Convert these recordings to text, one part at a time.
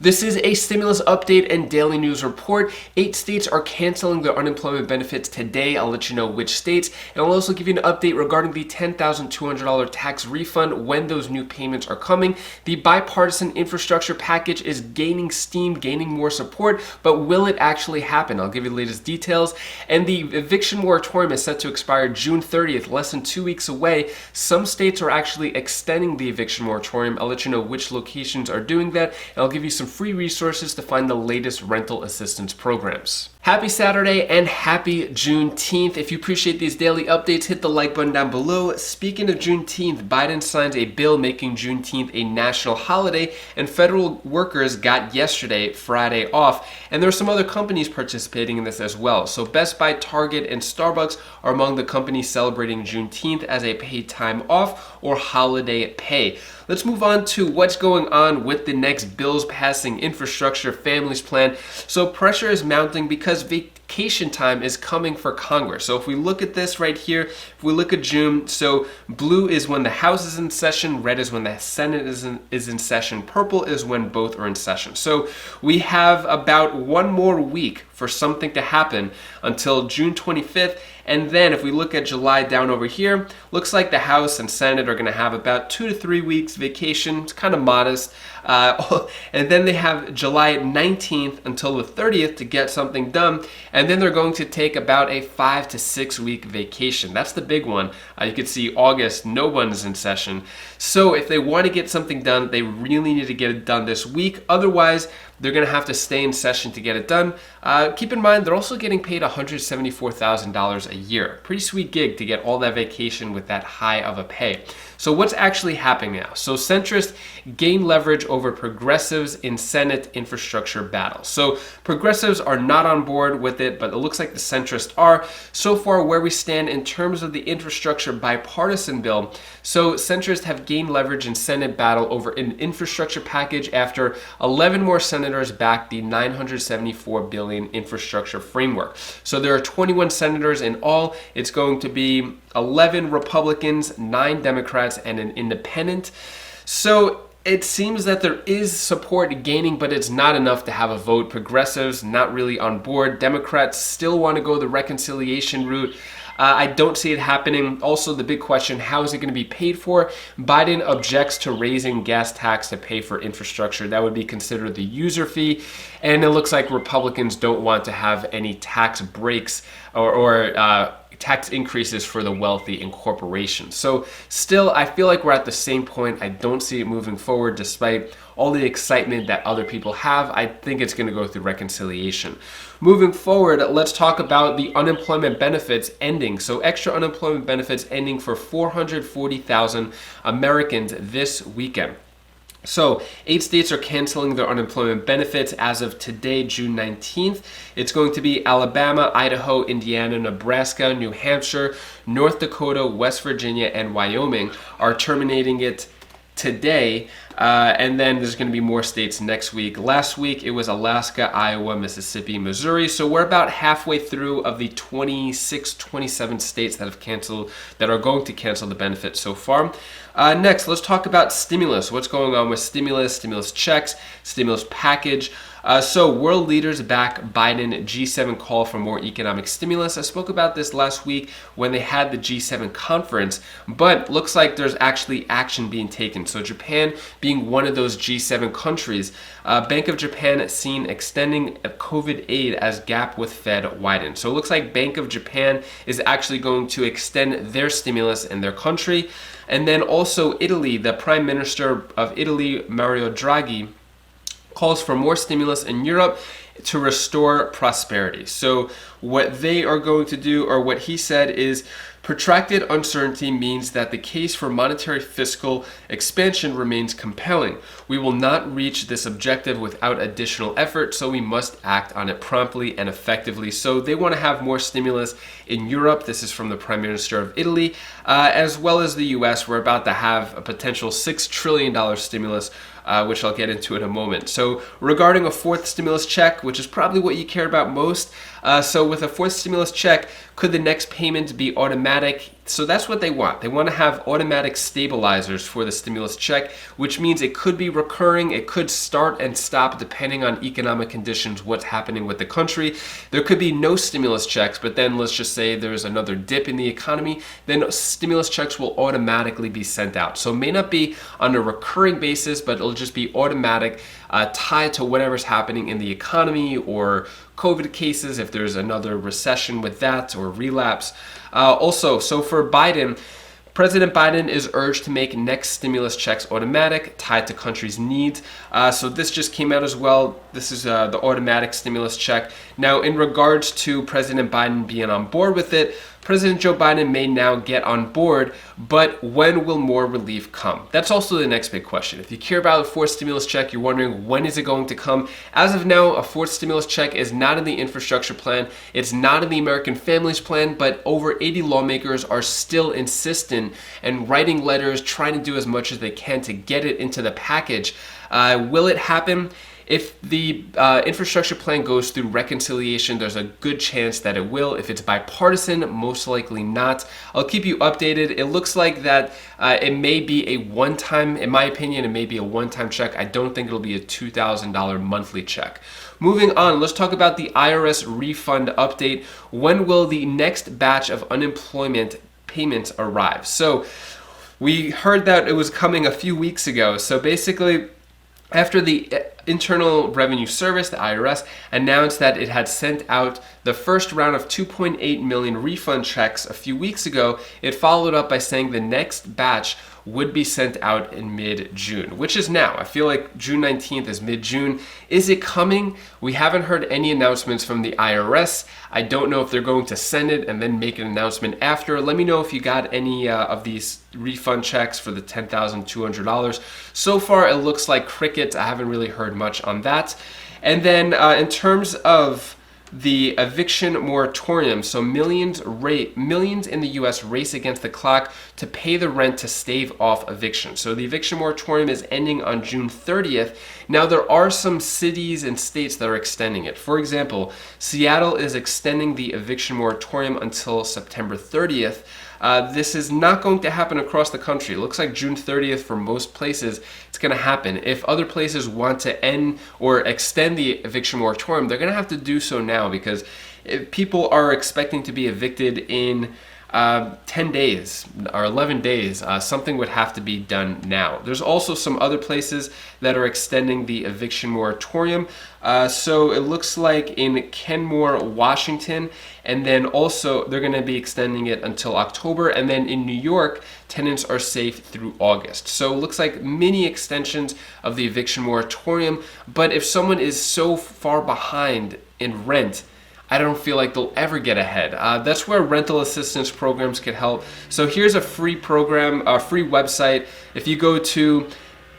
This is a stimulus update and daily news report. 8 states are canceling their unemployment benefits today. I'll let you know which states, and I'll also give you an update regarding the $10,200 tax refund, when those new payments are coming. The bipartisan infrastructure package is gaining steam, gaining more support, but will it actually happen? I'll give you the latest details. And the eviction moratorium is set to expire June 30th, less than 2 weeks away. Some states are actually extending the eviction moratorium. I'll let you know which locations are doing that, and I'll give you some free resources to find the latest rental assistance programs. Happy Saturday and happy Juneteenth. If you appreciate these daily updates, hit the like button down below. Speaking of Juneteenth, Biden signed a bill making Juneteenth a national holiday, and federal workers got yesterday, Friday, off. And there are some other companies participating in this as well. So Best Buy, Target, and Starbucks are among the companies celebrating Juneteenth as a paid time off or holiday pay. Let's move on to what's going on with the next bills passing, infrastructure, families plan. So pressure is mounting because vacation time is coming for Congress. So if we look at this right here, if we look at June, so blue is when the House is in session, red is when the Senate is in session, purple is when both are in session. So we have about one more week for something to happen until June 25th. And then if we look at July down over here, looks like the House and Senate are going to have about 2 to 3 weeks vacation. It's kind of modest. And then they have July 19th until the 30th to get something done. And then they're going to take about a 5 to 6 week vacation. That's the big one. You can see August, no one's in session. So if they want to get something done, they really need to get it done this week. Otherwise, they're going to have to stay in session to get it done. Keep in mind, they're also getting paid $174,000 a year. Pretty sweet gig to get all that vacation with that high of a pay. So what's actually happening now? So centrists gain leverage over progressives in Senate infrastructure battle. So progressives are not on board with it, but it looks like the centrists are. So far, where we stand in terms of the infrastructure bipartisan bill, so centrists have gained leverage in Senate battle over an infrastructure package after 11 more senators backed the $974 billion infrastructure framework. So there are 21 senators in all. It's going to be 11 Republicans, 9 Democrats, and an independent. So it seems that there is support gaining, but it's not enough to have a vote. Progressives not really on board. Democrats still want to go the reconciliation route. I don't see it happening. Also, the big question, how is it going to be paid for? Biden objects to raising gas tax to pay for infrastructure. That would be considered the user fee. And it looks like Republicans don't want to have any tax breaks or tax increases for the wealthy and corporations. So still, I feel like we're at the same point. I don't see it moving forward despite all the excitement that other people have. I think it's going to go through reconciliation. Moving forward, let's talk about the unemployment benefits ending. So extra unemployment benefits ending for 440,000 Americans this weekend. So 8 states are canceling their unemployment benefits as of today, June 19th. It's going to be Alabama, Idaho, Indiana, Nebraska, New Hampshire, North Dakota, West Virginia, and Wyoming are terminating it today. And then there's going to be more states next week. Last week, it was Alaska, Iowa, Mississippi, Missouri. So we're about halfway through of the 26, 27 states that have canceled, that are going to cancel the benefit so far. Next, let's talk about stimulus. What's going on with stimulus, stimulus checks, stimulus package. So world leaders back Biden G7 call for more economic stimulus. I spoke about this last week when they had the G7 conference, but looks like there's actually action being taken. So Japan being one of those G7 countries, Bank of Japan seen extending a COVID aid as gap with Fed widens. So it looks like Bank of Japan is actually going to extend their stimulus in their country. And then also Italy, the Prime Minister of Italy, Mario Draghi, calls for more stimulus in Europe to restore prosperity. So what they are going to do, or what he said, is protracted uncertainty means that the case for monetary fiscal expansion remains compelling. We will not reach this objective without additional effort, so we must act on it promptly and effectively. So they want to have more stimulus in Europe. This is from the Prime Minister of Italy, as well as the US. We're about to have a potential $6 trillion stimulus, which I'll get into in a moment. So regarding a fourth stimulus check, which is probably what you care about most, so with a fourth stimulus check, could the next payment be automatic? So that's what they want. They want to have automatic stabilizers for the stimulus check, which means it could be recurring. It could start and stop depending on economic conditions, what's happening with the country. There could be no stimulus checks, but then let's just say there's another dip in the economy, then stimulus checks will automatically be sent out. So it may not be on a recurring basis, but it'll just be automatic, tied to whatever's happening in the economy or COVID cases, if there's another recession with that or relapse. Also, so for Biden, President Biden is urged to make next stimulus checks automatic, tied to country's needs. So this just came out as well. This is the automatic stimulus check. Now, in regards to President Biden being on board with it, President Joe Biden may now get on board, but when will more relief come? That's also the next big question. If you care about a fourth stimulus check, you're wondering when is it going to come? As of now, a fourth stimulus check is not in the infrastructure plan. It's not in the American Families Plan, but over 80 lawmakers are still insistent and writing letters, trying to do as much as they can to get it into the package. Will it happen? If the infrastructure plan goes through reconciliation, there's a good chance that it will. If it's bipartisan, most likely not. I'll keep you updated. It looks like that it may be a one-time, in my opinion, it may be a one-time check. I don't think it'll be a $2,000 monthly check. Moving on, let's talk about the IRS refund update. When will the next batch of unemployment payments arrive? So we heard that it was coming a few weeks ago. So basically, after the Internal Revenue Service, the IRS, announced that it had sent out the first round of 2.8 million refund checks a few weeks ago, it followed up by saying the next batch would be sent out in mid-June, which is now. I feel like June 19th is mid-June. Is it coming? We haven't heard any announcements from the IRS. I don't know if they're going to send it and then make an announcement after. Let me know if you got any of these refund checks for the $10,200. So far, it looks like crickets. I haven't really heard much on that. And then in terms of the eviction moratorium, so millions in the US race against the clock to pay the rent to stave off eviction. So the eviction moratorium is ending on June 30th. Now there are some cities and states that are extending it. For example, Seattle is extending the eviction moratorium until September 30th. This is not going to happen across the country. It looks like June 30th for most places, it's going to happen. If other places want to end or extend the eviction moratorium, they're going to have to do so now, because if people are expecting to be evicted in 10 days or 11 days, something would have to be done now. There's also some other places that are extending the eviction moratorium. So it looks like in Kenmore, Washington, and then also they're going to be extending it until October. And then in New York, tenants are safe through August. So it looks like mini extensions of the eviction moratorium. But if someone is so far behind in rent, I don't feel like they'll ever get ahead. That's where rental assistance programs can help. So here's a free program, a free website. If you go to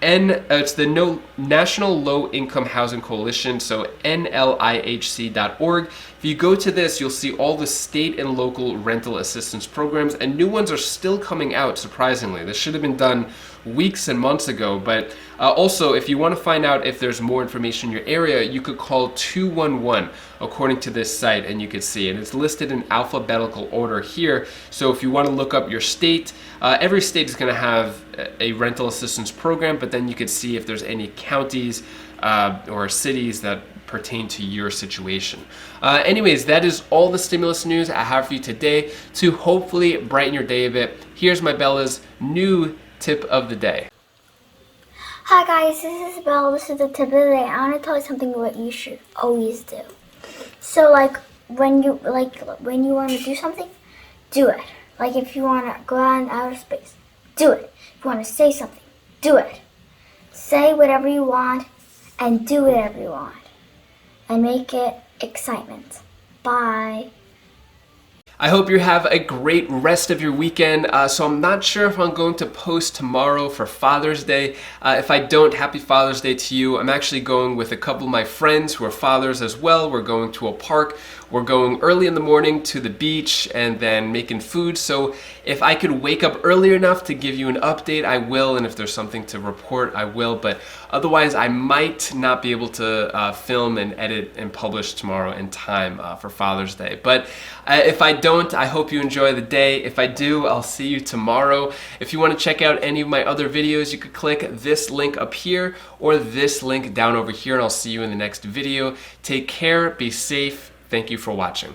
it's the National Low Income Housing Coalition, so nlihc.org. If you go to this, you'll see all the state and local rental assistance programs, and new ones are still coming out, surprisingly. This should have been done weeks and months ago, but also if you want to find out if there's more information in your area, you could call 211 according to this site, and you can see, and it's listed in alphabetical order here. So if you want to look up your state, every state is going to have a rental assistance program, but then you could see if there's any counties or cities that pertain to your situation. Anyways, that is all the stimulus news I have for you today to hopefully brighten your day a bit. Here's my Bella's new tip of the day. Hi guys, this is Bella. This is the tip of the day. I want to tell you something what you should always do. So when you want to do something, do it. Like if you want to go out in outer space, do it. If you want to say something, do it. Say whatever you want and do whatever you want. And make it excitement. Bye. I hope you have a great rest of your weekend. So I'm not sure if I'm going to post tomorrow for Father's Day. If I don't, happy Father's Day to you. I'm actually going with a couple of my friends who are fathers as well. We're going to a park we're going early in the morning to the beach and then making food. So if I could wake up early enough to give you an update, I will. And if there's something to report, I will. But otherwise, I might not be able to film and edit and publish tomorrow in time for Father's Day. But if I don't, I hope you enjoy the day. If I do, I'll see you tomorrow. If you want to check out any of my other videos, you could click this link up here or this link down over here, and I'll see you in the next video. Take care, be safe. Thank you for watching.